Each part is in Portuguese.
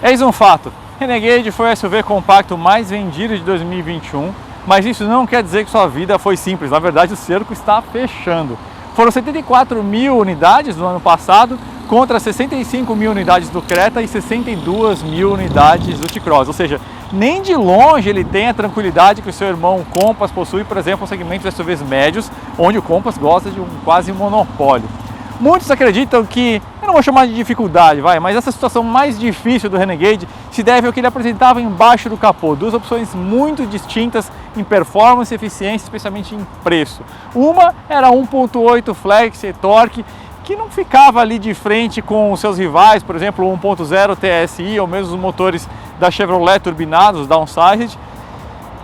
Eis um fato, Renegade foi o SUV compacto mais vendido de 2021, mas isso não quer dizer que sua vida foi simples, na verdade o cerco está fechando. Foram 74 mil unidades no ano passado, contra 65 mil unidades do Creta e 62 mil unidades do T-Cross, ou seja, nem de longe ele tem a tranquilidade que o seu irmão Compass possui, por exemplo, no segmento de SUVs médios, onde o Compass gosta de um quase monopólio. Muitos acreditam que, eu não vou chamar de dificuldade, mas essa situação mais difícil do Renegade se deve ao que ele apresentava embaixo do capô. Duas opções muito distintas em performance e eficiência, especialmente em preço. Uma era 1.8 Flex e Torque, que não ficava ali de frente com os seus rivais, por exemplo, o 1.0 TSI ou mesmo os motores da Chevrolet turbinados, os downsized,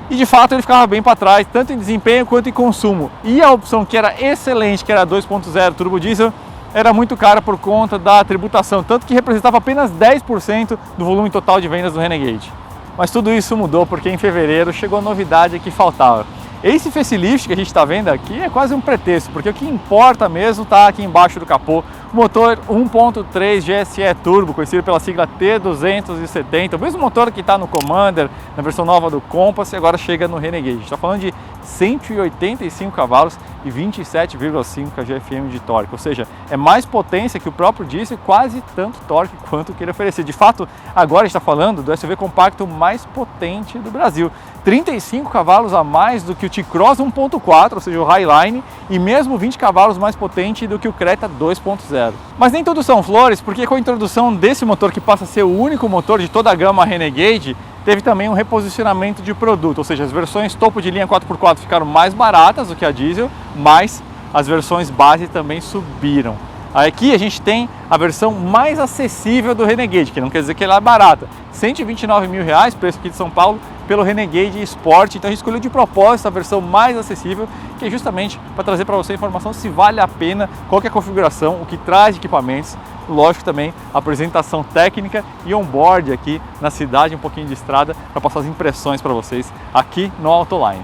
e de fato ele ficava bem para trás, tanto em desempenho quanto em consumo. E a opção que era excelente, que era 2.0 turbo diesel, era muito cara por conta da tributação, tanto que representava apenas 10% do volume total de vendas do Renegade. Mas tudo isso mudou porque em fevereiro chegou a novidade que faltava. Esse facelift que a gente está vendo aqui é quase um pretexto, porque o que importa mesmo está aqui embaixo do capô. O motor 1.3 GSE Turbo, conhecido pela sigla T270, o mesmo motor que está no Commander, na versão nova do Compass, e agora chega no Renegade. A gente está falando de 185 cavalos e 27,5 kgfm de torque, ou seja, é mais potência que o próprio diesel, quase tanto torque quanto que ele oferecer. De fato, agora a gente está falando do SUV compacto mais potente do Brasil, 35 cavalos a mais do que o T-Cross 1.4, ou seja, o Highline, e mesmo 20 cavalos mais potente do que o Creta 2.0. Mas nem tudo são flores, porque com a introdução desse motor, que passa a ser o único motor de toda a gama Renegade, teve também um reposicionamento de produto, ou seja, as versões topo de linha 4x4 ficaram mais baratas do que a diesel, mas as versões base também subiram. Aqui a gente tem a versão mais acessível do Renegade, que não quer dizer que ela é barata, R$129 mil, preço aqui de São Paulo, pelo Renegade Sport. Então a gente escolheu de propósito a versão mais acessível, que é justamente para trazer para você a informação se vale a pena, qual que é a configuração, o que traz de equipamentos, lógico também a apresentação técnica e on-board aqui na cidade, um pouquinho de estrada, para passar as impressões para vocês aqui no Autoline.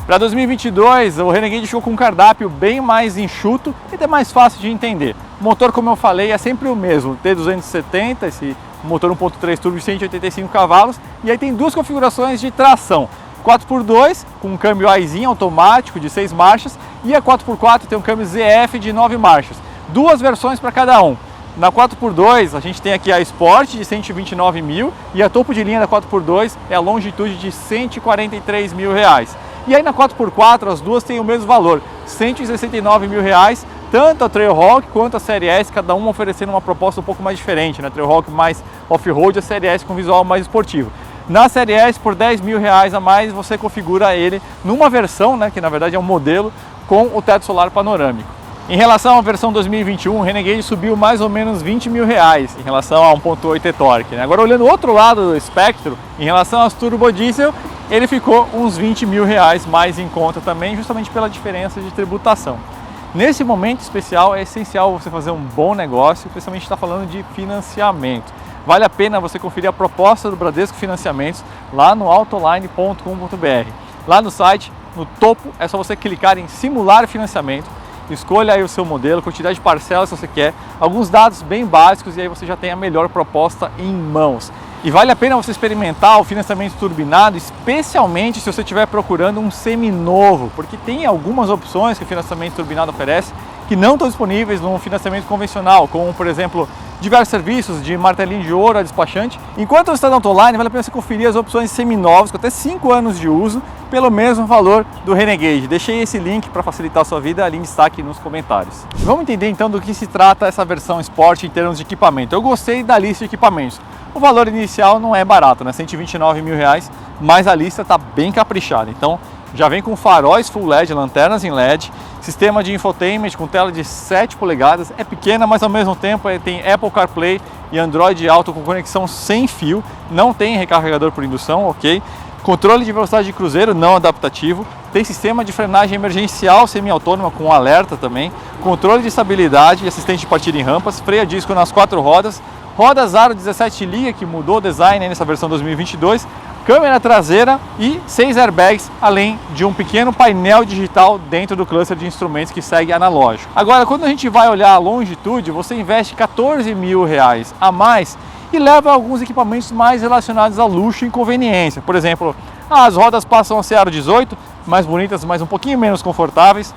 Para 2022, o Renegade chegou com um cardápio bem mais enxuto e até mais fácil de entender. O motor, como eu falei, é sempre o mesmo, T270, esse motor 1.3 turbo de 185 cavalos, e aí tem duas configurações de tração. 4x2 com um câmbio Aizinho automático de 6 marchas e a 4x4 tem um câmbio ZF de 9 marchas. Duas versões para cada um. Na 4x2 a gente tem aqui a Sport de 129 mil e a topo de linha da 4x2 é a Longitude de 143 mil reais. E aí na 4x4 as duas têm o mesmo valor, R$169 mil, tanto a Trailhawk quanto a Série S, cada uma oferecendo uma proposta um pouco mais diferente, né? Trailhawk mais off-road, a Série S com visual mais esportivo. Na Série S, por R$10 mil a mais, você configura ele numa versão, né, que na verdade é um modelo, com o teto solar panorâmico. Em relação à versão 2021, o Renegade subiu mais ou menos R$20 mil em relação a 1.8 e-torque, né? Agora, olhando o outro lado do espectro, em relação aos turbo diesel, ele ficou uns R$20 mil mais em conta também, justamente pela diferença de tributação. Nesse momento especial, é essencial você fazer um bom negócio, especialmente está falando de financiamento. Vale a pena você conferir a proposta do Bradesco Financiamentos lá no autoline.com.br. Lá no site, no topo, é só você clicar em simular financiamento, escolha aí o seu modelo, quantidade de parcelas que você quer, alguns dados bem básicos e aí você já tem a melhor proposta em mãos. E vale a pena você experimentar o financiamento turbinado, especialmente se você estiver procurando um seminovo, porque tem algumas opções que o financiamento turbinado oferece que não estão disponíveis no financiamento convencional, como por exemplo, diversos serviços de martelinho de ouro a despachante. Enquanto você está no Autoline, vale a pena você conferir as opções seminovas com até 5 anos de uso, pelo mesmo valor do Renegade. Deixei esse link para facilitar a sua vida ali em destaque nos comentários. Vamos entender então do que se trata essa versão Sport em termos de equipamento. Eu gostei da lista de equipamentos. O valor inicial não é barato, né? R$129 mil, mas a lista está bem caprichada. Então já vem com faróis Full LED, lanternas em LED, sistema de infotainment com tela de 7 polegadas, é pequena, mas ao mesmo tempo tem Apple CarPlay e Android Auto com conexão sem fio, não tem recarregador por indução, ok? Controle de velocidade de cruzeiro não adaptativo, tem sistema de frenagem emergencial semi-autônoma com alerta também, controle de estabilidade e assistente de partida em rampas, freio a disco nas 4 rodas, rodas aro 17 liga, que mudou o design nessa versão 2022, câmera traseira e 6 airbags, além de um pequeno painel digital dentro do cluster de instrumentos que segue analógico. Agora, quando a gente vai olhar a longitude, você investe R$14 mil a mais e leva alguns equipamentos mais relacionados a luxo e conveniência. Por exemplo, as rodas passam a ser aro 18, mais bonitas, mas um pouquinho menos confortáveis.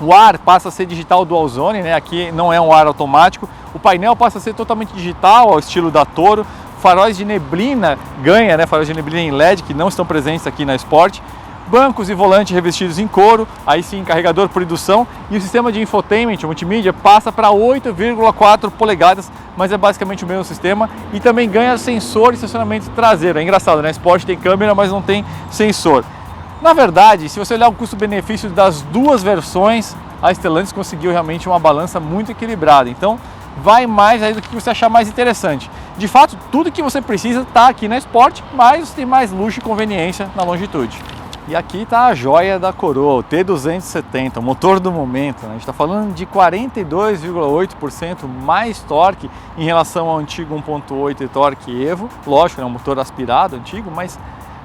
O ar passa a ser digital dual zone, né? Aqui não é um ar automático. O painel passa a ser totalmente digital, ao estilo da Toro. Faróis de neblina ganha, né? Faróis de neblina em LED que não estão presentes aqui na Sport. Bancos e volante revestidos em couro, aí sim carregador por indução, e o sistema de infotainment, multimídia, passa para 8,4 polegadas, mas é basicamente o mesmo sistema, e também ganha sensor de estacionamento traseiro. É engraçado, né? Sport tem câmera, mas não tem sensor. Na verdade, se você olhar o custo-benefício das duas versões, a Stellantis conseguiu realmente uma balança muito equilibrada. Então, vai mais aí do que você achar mais interessante. De fato, tudo que você precisa está aqui na Sport, mas tem mais luxo e conveniência na Longitude. E aqui está a joia da coroa, o T270, o motor do momento, né? A gente está falando de 42,8% mais torque em relação ao antigo 1.8 e-torque Evo. Lógico, é um motor aspirado, antigo, mas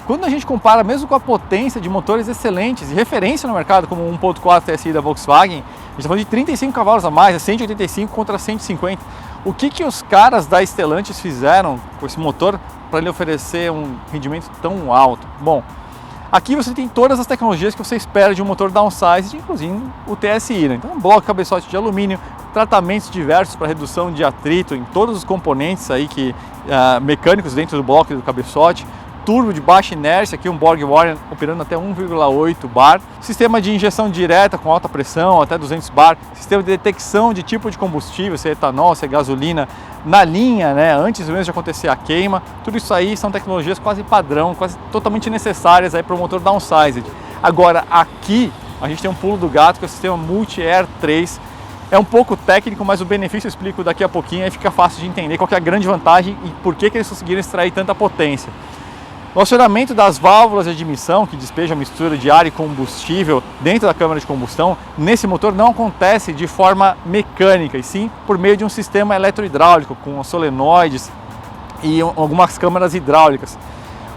quando a gente compara mesmo com a potência de motores excelentes e referência no mercado, como o 1.4 TSI da Volkswagen, a gente está falando de 35 cavalos a mais, é 185 contra 150. O que os caras da Stellantis fizeram com esse motor para ele oferecer um rendimento tão alto? Bom, aqui você tem todas as tecnologias que você espera de um motor downsize, inclusive o TSI, né? Então, bloco cabeçote de alumínio, tratamentos diversos para redução de atrito em todos os componentes aí mecânicos dentro do bloco e do cabeçote, turbo de baixa inércia, aqui um Borg Warner operando até 1,8 bar, sistema de injeção direta com alta pressão, até 200 bar, sistema de detecção de tipo de combustível, se é etanol, se é gasolina, na linha, né, antes mesmo de acontecer a queima. Tudo isso aí são tecnologias quase padrão, quase totalmente necessárias aí para o motor downsized. Agora, aqui a gente tem um pulo do gato, que é o sistema Multi-Air 3. É um pouco técnico, mas o benefício eu explico daqui a pouquinho, aí fica fácil de entender qual que é a grande vantagem e por que eles conseguiram extrair tanta potência. O acionamento das válvulas de admissão, que despejam a mistura de ar e combustível dentro da câmara de combustão, nesse motor não acontece de forma mecânica, e sim por meio de um sistema eletrohidráulico, com solenoides e algumas câmaras hidráulicas.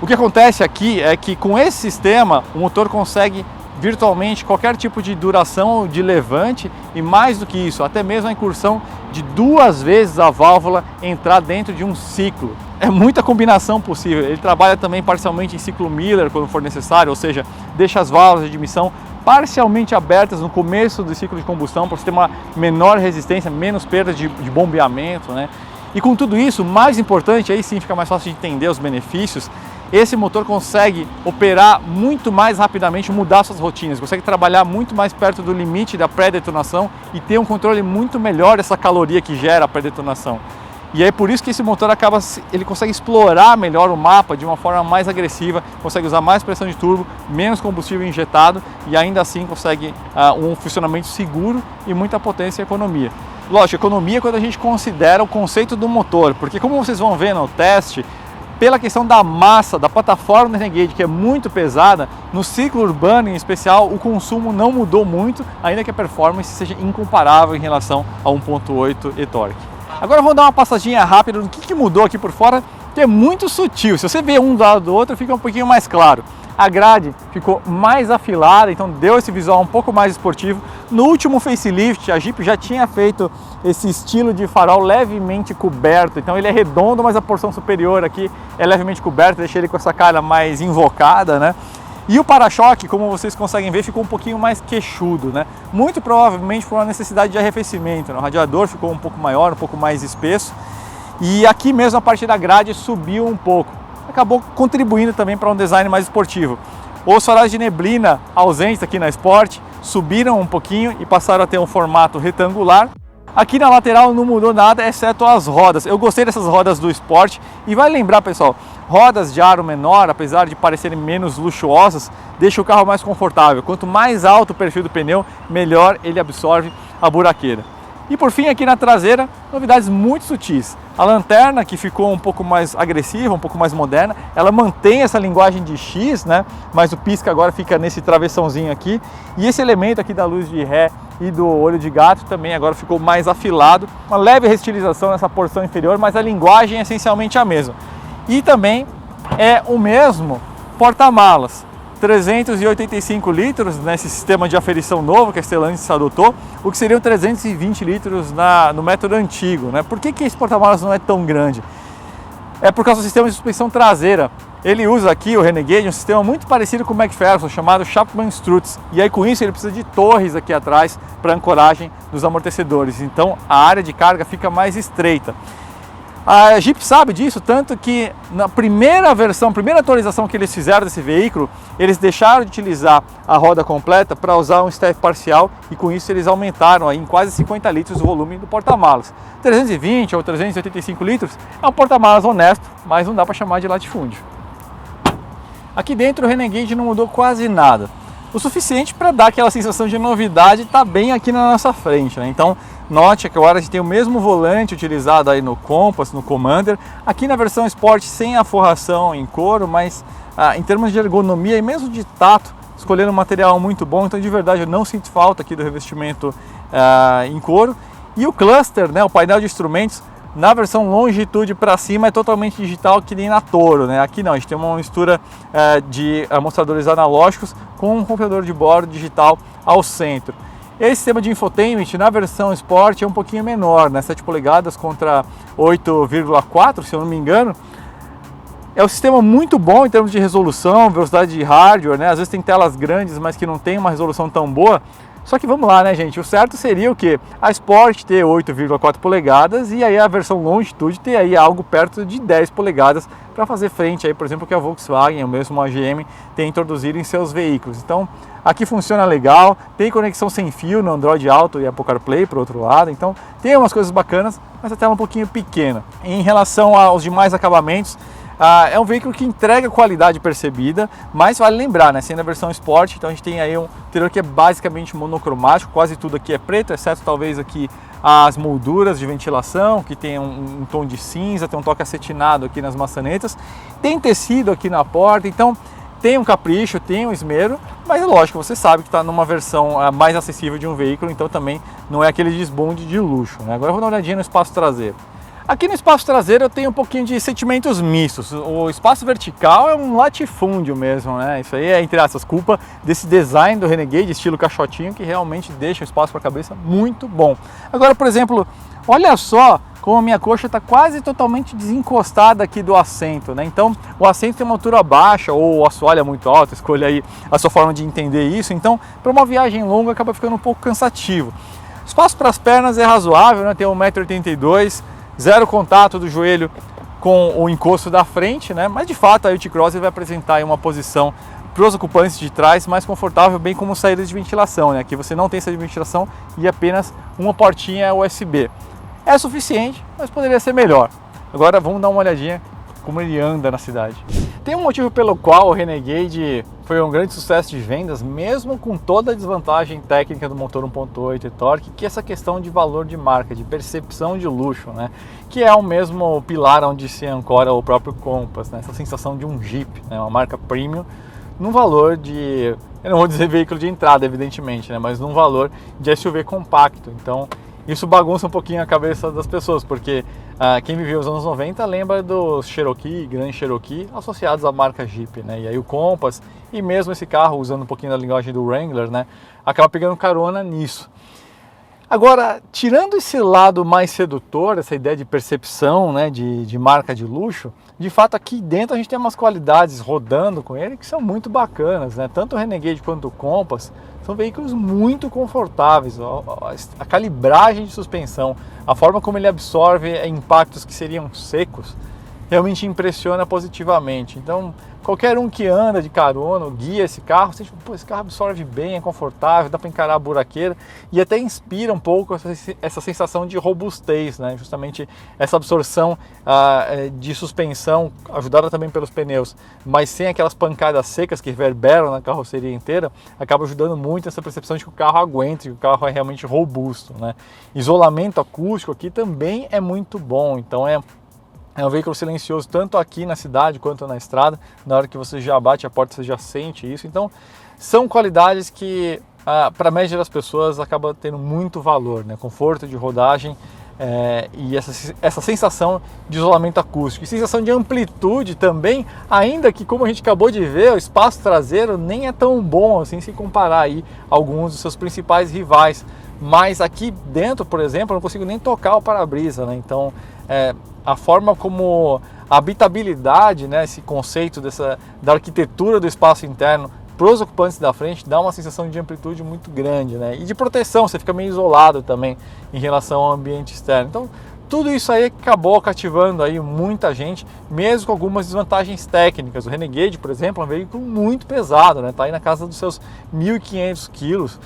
O que acontece aqui é que com esse sistema o motor consegue virtualmente qualquer tipo de duração de levante e, mais do que isso, até mesmo a incursão de 2 vezes a válvula entrar dentro de um ciclo. É muita combinação possível. Ele trabalha também parcialmente em ciclo Miller quando for necessário, ou seja, deixa as válvulas de admissão parcialmente abertas no começo do ciclo de combustão para você ter uma menor resistência, menos perda de bombeamento, né? E com tudo isso, mais importante, aí sim fica mais fácil de entender os benefícios, esse motor consegue operar muito mais rapidamente, mudar suas rotinas, consegue trabalhar muito mais perto do limite da pré-detonação e ter um controle muito melhor dessa caloria que gera a pré-detonação. E é por isso que esse motor ele consegue explorar melhor o mapa de uma forma mais agressiva, consegue usar mais pressão de turbo, menos combustível injetado e ainda assim consegue um funcionamento seguro e muita potência e economia. Lógico, economia quando a gente considera o conceito do motor, porque como vocês vão ver no teste, pela questão da massa, da plataforma da Renegade, que é muito pesada, no ciclo urbano em especial, o consumo não mudou muito, ainda que a performance seja incomparável em relação a 1.8 e-torque. Agora vamos dar uma passadinha rápida no que mudou aqui por fora, que é muito sutil. Se você vê um do lado do outro, fica um pouquinho mais claro. A grade ficou mais afilada, então deu esse visual um pouco mais esportivo. No último facelift, a Jeep já tinha feito esse estilo de farol levemente coberto, então ele é redondo, mas a porção superior aqui é levemente coberta, deixa ele com essa cara mais invocada, né? E o para-choque, como vocês conseguem ver, ficou um pouquinho mais queixudo, né? Muito provavelmente por uma necessidade de arrefecimento, né? O radiador ficou um pouco maior, um pouco mais espesso, e aqui mesmo a parte da grade subiu um pouco. Acabou contribuindo também para um design mais esportivo. Os faróis de neblina ausentes aqui na Sport subiram um pouquinho e passaram a ter um formato retangular. Aqui na lateral não mudou nada, exceto as rodas. Eu gostei dessas rodas do Sport e vai lembrar, pessoal, rodas de aro menor, apesar de parecerem menos luxuosas, deixa o carro mais confortável. Quanto mais alto o perfil do pneu, melhor ele absorve a buraqueira. E por fim, aqui na traseira, novidades muito sutis. A lanterna, que ficou um pouco mais agressiva, um pouco mais moderna, ela mantém essa linguagem de X, né? Mas o pisca agora fica nesse travessãozinho aqui. E esse elemento aqui da luz de ré e do olho de gato também agora ficou mais afilado. Uma leve restilização nessa porção inferior, mas a linguagem é essencialmente a mesma. E também é o mesmo porta-malas. 385 litros nesse sistema de aferição novo que a Stellantis adotou, o que seriam 320 litros no método antigo, né? Por que esse porta-malas não é tão grande? É por causa do sistema de suspensão traseira. Ele usa aqui, o Renegade, um sistema muito parecido com o McPherson, chamado Chapman Strut. E aí com isso ele precisa de torres aqui atrás para ancoragem dos amortecedores. Então a área de carga fica mais estreita. A Jeep sabe disso, tanto que na primeira versão, primeira atualização que eles fizeram desse veículo, eles deixaram de utilizar a roda completa para usar um step parcial e com isso eles aumentaram aí em quase 50 litros o volume do porta-malas. 320 ou 385 litros é um porta-malas honesto, mas não dá para chamar de latifúndio. Aqui dentro o Renegade não mudou quase nada, o suficiente para dar aquela sensação de novidade, está bem aqui na nossa frente, né? Então note que agora a gente tem o mesmo volante utilizado aí no Compass, no Commander, aqui na versão Sport sem a forração em couro, mas em termos de ergonomia e mesmo de tato, escolhendo um material muito bom, então de verdade eu não sinto falta aqui do revestimento em couro. E o cluster, né, o painel de instrumentos, na versão Longitude para cima é totalmente digital, que nem na Toro, né? Aqui não, a gente tem uma mistura de mostradores analógicos com um computador de bordo digital ao centro. Esse sistema de infotainment na versão Sport é um pouquinho menor, né? 7 polegadas contra 8,4, se eu não me engano. É um sistema muito bom em termos de resolução, velocidade de hardware, né? Às vezes tem telas grandes, mas que não tem uma resolução tão boa. Só que vamos lá, né, gente? O certo seria o quê? A Sport ter 8,4 polegadas e aí a versão Longitude ter aí algo perto de 10 polegadas para fazer frente aí, por exemplo, que a Volkswagen, ou mesmo a GM, tem introduzido em seus veículos. Então, aqui funciona legal, tem conexão sem fio no Android Auto e Apple CarPlay, por outro lado. Então, tem umas coisas bacanas, mas a tela é um pouquinho pequena. Em relação aos demais acabamentos, é um veículo que entrega qualidade percebida, mas vale lembrar, né, sendo a versão Sport, então a gente tem aí um interior que é basicamente monocromático, quase tudo aqui é preto, exceto talvez aqui as molduras de ventilação, que tem um tom de cinza, tem um toque acetinado aqui nas maçanetas, tem tecido aqui na porta, então tem um capricho, tem um esmero, mas é lógico, você sabe que está numa versão mais acessível de um veículo, então também não é aquele desbonde de luxo, né? Agora eu vou dar uma olhadinha no espaço traseiro. Aqui no espaço traseiro eu tenho um pouquinho de sentimentos mistos. O espaço vertical é um latifúndio mesmo, né? Isso aí é, entre aspas, culpa desse design do Renegade, estilo caixotinho, que realmente deixa o espaço para a cabeça muito bom. Agora, por exemplo, olha só como a minha coxa está quase totalmente desencostada aqui do assento, né? Então, o assento tem uma altura baixa ou o assoalho é muito alto, escolha aí a sua forma de entender isso. Então, para uma viagem longa acaba ficando um pouco cansativo. O espaço para as pernas é razoável, né? Tem 1,82 m, zero contato do joelho com o encosto da frente, né? Mas de fato a T-Cross vai apresentar aí uma posição para os ocupantes de trás mais confortável, bem como saídas de ventilação, né? Aqui você não tem saída de ventilação e apenas uma portinha USB. É suficiente, mas poderia ser melhor. Agora vamos dar uma olhadinha como ele anda na cidade. Tem um motivo pelo qual o Renegade foi um grande sucesso de vendas, mesmo com toda a desvantagem técnica do motor 1.8 e torque, que é essa questão de valor de marca, de percepção de luxo, né? Que é o mesmo pilar onde se ancora o próprio Compass, né? Essa sensação de um Jeep, né? Uma marca premium, num valor de, eu não vou dizer veículo de entrada, evidentemente, né? Mas num valor de SUV compacto. Então, isso bagunça um pouquinho a cabeça das pessoas, porque quem viveu os anos 90 lembra dos Cherokee, Grand Cherokee, associados à marca Jeep, né? E aí o Compass, e mesmo esse carro, usando um pouquinho da linguagem do Wrangler, né? Acaba pegando carona nisso. Agora, tirando esse lado mais sedutor, essa ideia de percepção, né, de marca de luxo, de fato aqui dentro a gente tem umas qualidades rodando com ele que são muito bacanas, né? Tanto o Renegade quanto o Compass são veículos muito confortáveis. A calibragem de suspensão, a forma como ele absorve impactos que seriam secos, realmente impressiona positivamente. Então, qualquer um que anda de carona, guia esse carro, você, pô, esse carro absorve bem, é confortável, dá para encarar a buraqueira e até inspira um pouco essa sensação de robustez, né? Justamente essa absorção de suspensão, ajudada também pelos pneus, mas sem aquelas pancadas secas que reverberam na carroceria inteira, acaba ajudando muito essa percepção de que o carro aguenta, que o carro é realmente robusto, né? Isolamento acústico aqui também é muito bom, então é um veículo silencioso tanto aqui na cidade quanto na estrada. Na hora que você já bate a porta, você já sente isso. Então, são qualidades que, para a média das pessoas, acaba tendo muito valor, né? Conforto de rodagem e essa sensação de isolamento acústico. E sensação de amplitude também, ainda que, como a gente acabou de ver, o espaço traseiro nem é tão bom assim se comparar aí a alguns dos seus principais rivais. Mas aqui dentro, por exemplo, eu não consigo nem tocar o para-brisa, né? Então, a forma como a habitabilidade, né, esse conceito da arquitetura do espaço interno para os ocupantes da frente dá uma sensação de amplitude muito grande, né? E de proteção, você fica meio isolado também em relação ao ambiente externo. Então, tudo isso aí acabou cativando aí muita gente, mesmo com algumas desvantagens técnicas. O Renegade, por exemplo, é um veículo muito pesado, né? Tá aí na casa dos seus 1.500 quilos,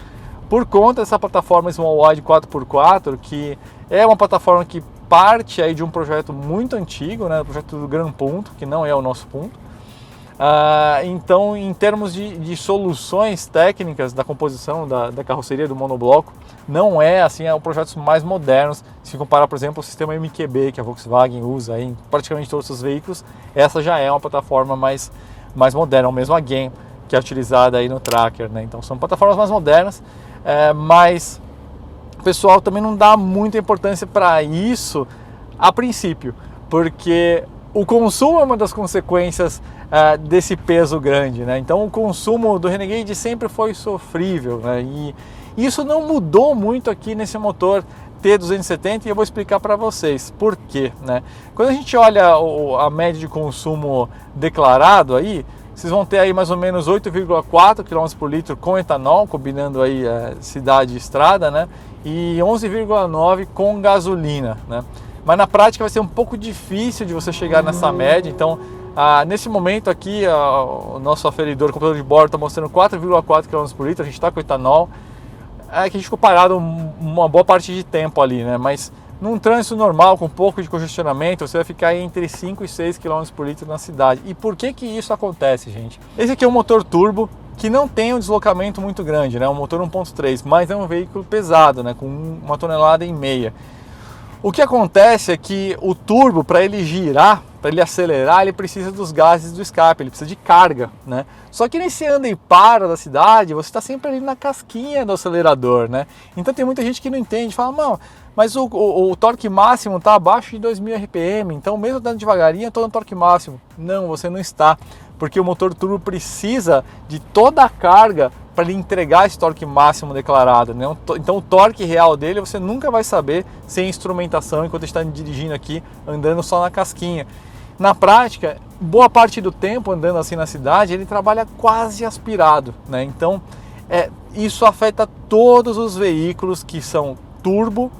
por conta dessa plataforma Small Wide 4x4, que é uma plataforma que parte aí de um projeto muito antigo, né, o projeto do Gran Punto, que não é o nosso ponto. Então, em termos de soluções técnicas da composição da carroceria do monobloco, não é assim, é um projetos mais modernos, se comparar, por exemplo, ao sistema MQB que a Volkswagen usa aí, em praticamente todos os veículos. Essa já é uma plataforma mais moderna, ou mesmo a GAN, que é utilizada aí no Tracker, né? Então, são plataformas mais modernas, mas o pessoal também não dá muita importância para isso a princípio, porque o consumo é uma das consequências desse peso grande, né? Então o consumo do Renegade sempre foi sofrível, né? E isso não mudou muito aqui nesse motor T270 e eu vou explicar para vocês por quê, né? Quando a gente olha a média de consumo declarado aí, vocês vão ter aí mais ou menos 8,4 km por litro com etanol, combinando aí cidade e estrada, né? E 11,9 com gasolina, né? Mas na prática vai ser um pouco difícil de você chegar nessa média. Então, nesse momento aqui, o nosso aferidor, o computador de bordo, está mostrando 4,4 km por litro. A gente está com etanol, que a gente ficou parado uma boa parte de tempo ali, né? Mas num trânsito normal, com um pouco de congestionamento, você vai ficar entre 5 e 6 km por litro na cidade. E por que isso acontece, gente? Esse aqui é um motor turbo que não tem um deslocamento muito grande, né? Um motor 1.3, mas é um veículo pesado, né? Com 1,5 toneladas. O que acontece é que o turbo, para ele girar, para ele acelerar, ele precisa dos gases do escape, ele precisa de carga, né? Só que nesse anda e para da cidade, você está sempre ali na casquinha do acelerador, né? Então tem muita gente que não entende, fala, não, mas o torque máximo está abaixo de 2.000 RPM, então mesmo andando devagarinho eu estou no torque máximo. Não, você não está, porque o motor turbo precisa de toda a carga para ele entregar esse torque máximo declarado, né? Então o torque real dele você nunca vai saber sem instrumentação enquanto está dirigindo aqui, andando só na casquinha. Na prática, boa parte do tempo andando assim na cidade, ele trabalha quase aspirado, né? Então isso afeta todos os veículos que são turbo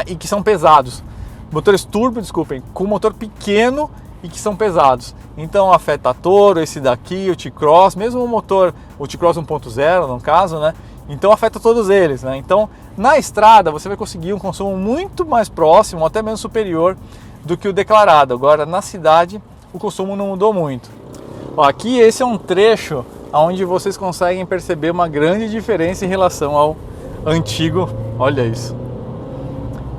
e que são pesados. Motores turbo, desculpem, com motor pequeno e que são pesados. Então afeta a Toro, esse daqui, o T-Cross, mesmo o T-Cross 1.0 no caso, né? Então afeta todos eles, né? Então na estrada você vai conseguir um consumo muito mais próximo, até mesmo superior do que o declarado. Agora na cidade o consumo não mudou muito. Ó, aqui esse é um trecho onde vocês conseguem perceber uma grande diferença em relação ao antigo, olha isso,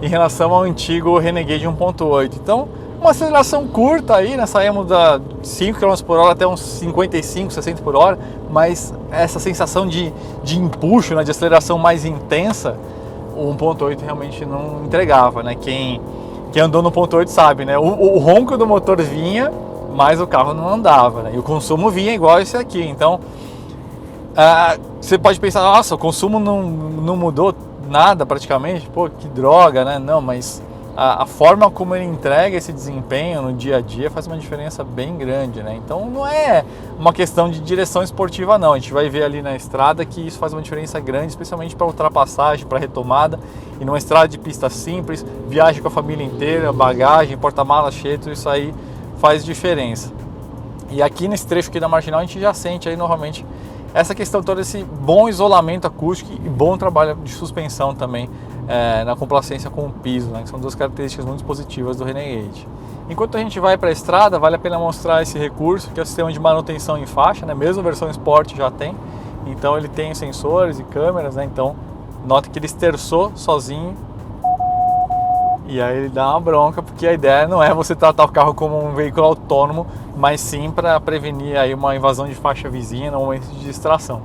em relação ao antigo Renegade 1.8. Então uma aceleração curta aí, né? Saímos da 5 km por hora até uns 55, 60 por hora, mas essa sensação de empuxo, né? De aceleração mais intensa, o 1.8 realmente não entregava, né? Quem andou no 1.8 sabe, né? O ronco do motor vinha, mas o carro não andava, né? E o consumo vinha igual esse aqui. Então, você pode pensar, nossa, o consumo não mudou nada praticamente, pô, que droga, né? Não, mas a forma como ele entrega esse desempenho no dia a dia faz uma diferença bem grande, né? Então não é uma questão de direção esportiva não, a gente vai ver ali na estrada que isso faz uma diferença grande, especialmente para ultrapassagem, para retomada, e numa estrada de pista simples, viagem com a família inteira, bagagem, porta-malas cheio, tudo isso aí faz diferença. E aqui nesse trecho aqui da Marginal a gente já sente aí novamente essa questão toda, esse bom isolamento acústico e bom trabalho de suspensão também na complacência com o piso, né, que são duas características muito positivas do Renegade. Enquanto a gente vai para a estrada, vale a pena mostrar esse recurso, que é o sistema de manutenção em faixa, né, mesmo a versão Sport já tem, então ele tem sensores e câmeras, né, então nota que ele esterçou sozinho, e aí ele dá uma bronca, porque a ideia não é você tratar o carro como um veículo autônomo, mas sim para prevenir aí uma invasão de faixa vizinha no momento de distração.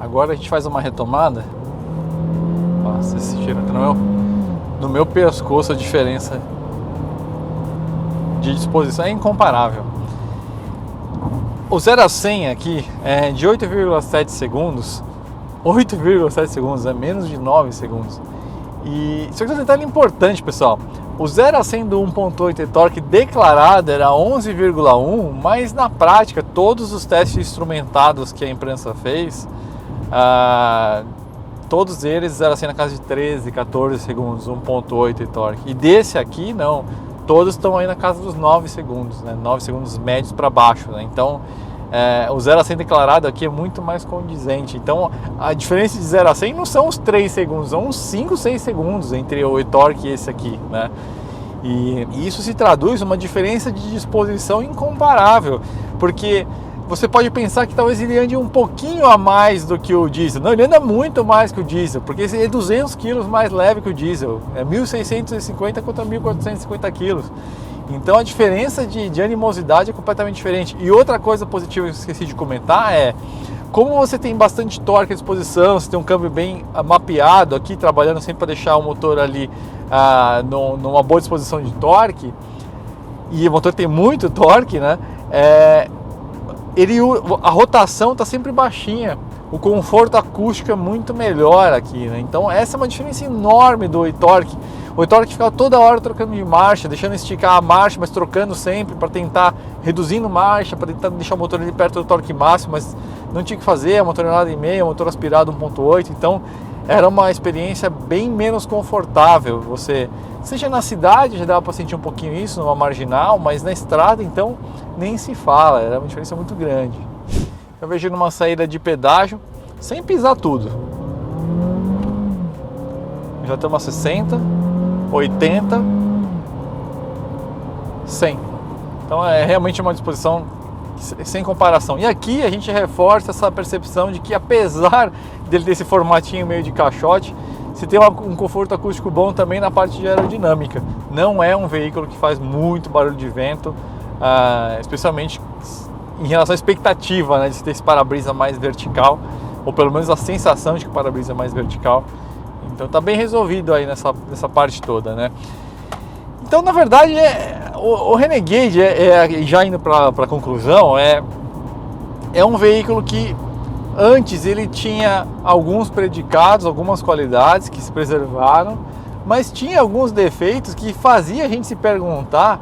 Agora a gente faz uma retomada. Nossa, esse cheiro no meu pescoço, a diferença de disposição é incomparável. O 0 a 100 aqui é de 8,7 segundos. 8,7 segundos, é menos de 9 segundos. E só que um detalhe importante, pessoal, o 0 a 100 do 1.8 torque declarado era 11,1, mas na prática todos os testes instrumentados que a imprensa fez, todos eles 0 a 100 na casa de 13, 14 segundos, 1.8 torque. E desse aqui não, todos estão aí na casa dos 9 segundos, né? 9 segundos médios para baixo, né? Então o 0 a 100 declarado aqui é muito mais condizente. Então a diferença de 0 a 100 não são os 3 segundos, são uns 5, 6 segundos entre o e-torque e esse aqui, né? E isso se traduz uma diferença de disposição incomparável, porque você pode pensar que talvez ele ande um pouquinho a mais do que o diesel. Não, ele anda muito mais que o diesel, porque ele é 200 kg mais leve que o diesel, é 1.650 contra 1.450 kg. Então a diferença de animosidade é completamente diferente. E outra coisa positiva que eu esqueci de comentar é, como você tem bastante torque à disposição, você tem um câmbio bem mapeado aqui, trabalhando sempre para deixar o motor ali numa boa disposição de torque, e o motor tem muito torque, né? A rotação está sempre baixinha, o conforto acústico é muito melhor aqui, né? Então essa é uma diferença enorme do e-torque. O e-torque ficava toda hora trocando de marcha, deixando esticar a marcha, mas trocando sempre para tentar, reduzindo marcha, para tentar deixar o motor ali perto do torque máximo, mas não tinha que fazer, a motorinada em meio, motor aspirado 1.8, então era uma experiência bem menos confortável. Você, seja na cidade, já dava para sentir um pouquinho isso, numa marginal, mas na estrada, então, nem se fala, era uma diferença muito grande. Eu vejo numa saída de pedágio, sem pisar tudo. Já estamos a 60, 80, 100. Então é realmente uma disposição sem comparação. E aqui a gente reforça essa percepção de que, apesar dele ter esse formatinho meio de caixote, se tem um conforto acústico bom também na parte de aerodinâmica. Não é um veículo que faz muito barulho de vento, especialmente em relação à expectativa, né, de ter esse para-brisa mais vertical, ou pelo menos a sensação de que o para-brisa é mais vertical. Então está bem resolvido aí nessa parte toda, né? Então, na verdade, o Renegade, já indo para a conclusão, é um veículo que antes ele tinha alguns predicados, algumas qualidades que se preservaram, mas tinha alguns defeitos que fazia a gente se perguntar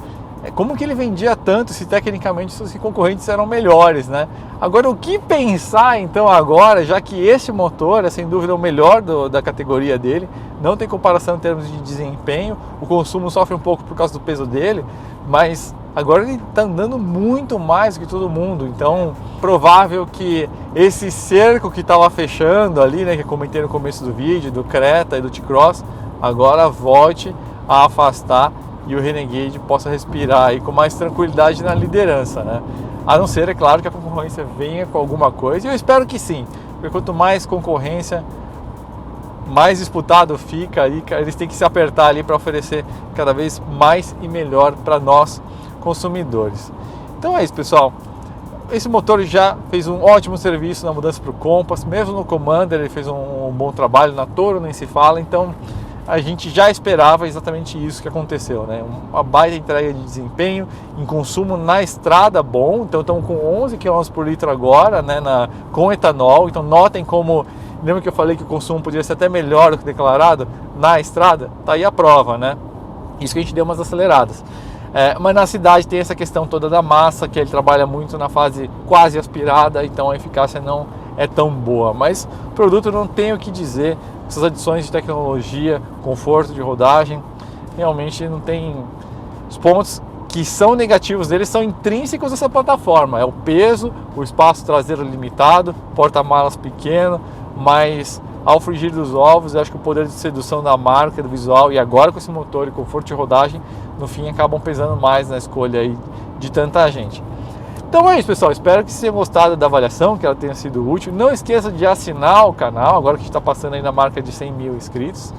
como que ele vendia tanto, se tecnicamente seus concorrentes eram melhores, né? Agora, o que pensar então agora, já que esse motor é sem dúvida o melhor da categoria dele, não tem comparação em termos de desempenho, o consumo sofre um pouco por causa do peso dele, mas agora ele está andando muito mais que todo mundo, então provável que esse cerco que estava fechando ali, né, que eu comentei no começo do vídeo, do Creta e do T-Cross, agora volte a afastar e o Renegade possa respirar aí com mais tranquilidade na liderança, né? A não ser, é claro, que a concorrência venha com alguma coisa, e eu espero que sim, porque quanto mais concorrência, mais disputado fica, aí eles têm que se apertar ali para oferecer cada vez mais e melhor para nós consumidores. Então é isso, pessoal. Esse motor já fez um ótimo serviço na mudança para o Compass, mesmo no Commander ele fez um bom trabalho, na Toro nem se fala, então a gente já esperava exatamente isso que aconteceu, né? Uma baita entrega de desempenho, em consumo na estrada bom, então estamos com 11 km por litro agora, né, com etanol, então notem como, lembra que eu falei que o consumo podia ser até melhor do que declarado? na estrada, tá aí a prova, né? Isso que a gente deu umas aceleradas. Mas na cidade tem essa questão toda da massa, que ele trabalha muito na fase quase aspirada, então a eficácia não é tão boa. Mas o produto não tem o que dizer, essas adições de tecnologia, conforto de rodagem, realmente não tem. Os pontos que são negativos dele são intrínsecos dessa plataforma, é o peso, o espaço traseiro limitado, porta-malas pequeno, mas ao frigir dos ovos, eu acho que o poder de sedução da marca, do visual, e agora com esse motor e conforto de rodagem, no fim acabam pesando mais na escolha aí de tanta gente. Então é isso, pessoal, espero que vocês tenham gostado da avaliação, que ela tenha sido útil. Não esqueça de assinar o canal, agora que a gente está passando aí na marca de 100 mil inscritos,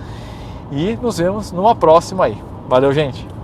e nos vemos numa próxima aí. Valeu, gente!